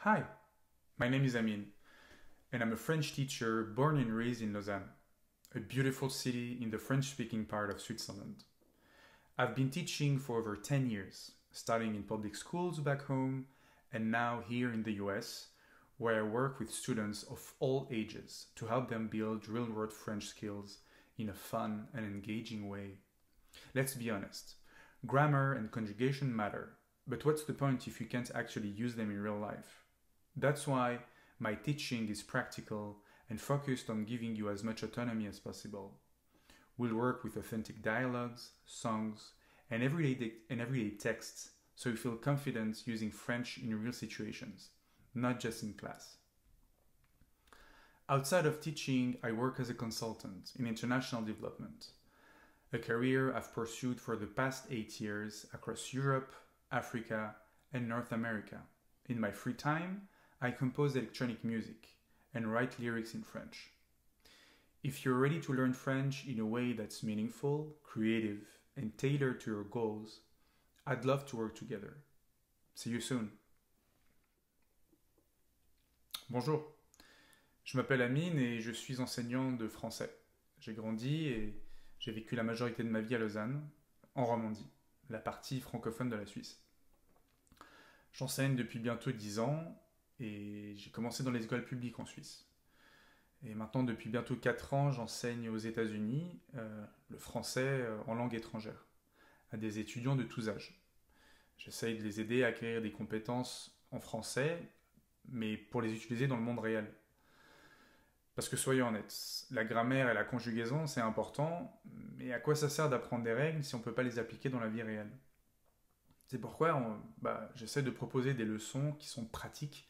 Hi, my name is Amin, and I'm a French teacher born and raised in Lausanne, a beautiful city in the French-speaking part of Switzerland. I've been teaching for over 10 years, starting in public schools back home, and now here in the US, where I work with students of all ages to help them build real-world French skills in a fun and engaging way. Let's be honest, grammar and conjugation matter, but what's the point if you can't actually use them in real life? That's why my teaching is practical and focused on giving you as much autonomy as possible. We'll work with authentic dialogues, songs, and everyday texts so you feel confident using French in real situations, not just in class. Outside of teaching, I work as a consultant in international development, a career I've pursued for the past 8 years across Europe, Africa, and North America. In my free time, I compose electronic music and write lyrics in French. If you're ready to learn French in a way that's meaningful, creative, and tailored to your goals, I'd love to work together. See you soon. Bonjour, je m'appelle Amine et je suis enseignant de français. J'ai grandi et j'ai vécu la majorité de ma vie à Lausanne, en Romandie, la partie francophone de la Suisse. J'enseigne depuis bientôt 10 ans et j'ai commencé dans les écoles publiques en Suisse. Et maintenant, depuis bientôt 4 ans, j'enseigne aux États-Unis le français en langue étrangère à des étudiants de tous âges. J'essaye de les aider à acquérir des compétences en français, mais pour les utiliser dans le monde réel. Parce que soyons honnêtes, la grammaire et la conjugaison, c'est important, mais à quoi ça sert d'apprendre des règles si on ne peut pas les appliquer dans la vie réelle? C'est pourquoi j'essaie de proposer des leçons qui sont pratiques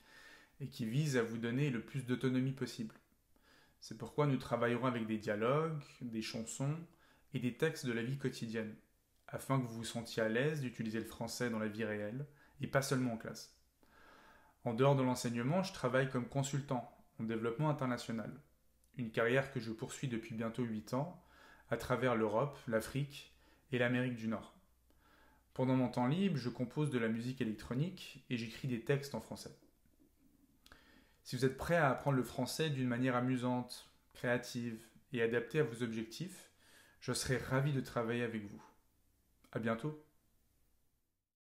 et qui visent à vous donner le plus d'autonomie possible. C'est pourquoi nous travaillerons avec des dialogues, des chansons et des textes de la vie quotidienne, afin que vous vous sentiez à l'aise d'utiliser le français dans la vie réelle et pas seulement en classe. En dehors de l'enseignement, je travaille comme consultant en développement international, une carrière que je poursuis depuis bientôt 8 ans à travers l'Europe, l'Afrique et l'Amérique du Nord. Pendant mon temps libre, je compose de la musique électronique et j'écris des textes en français. Si vous êtes prêt à apprendre le français d'une manière amusante, créative et adaptée à vos objectifs, je serai ravi de travailler avec vous. À bientôt!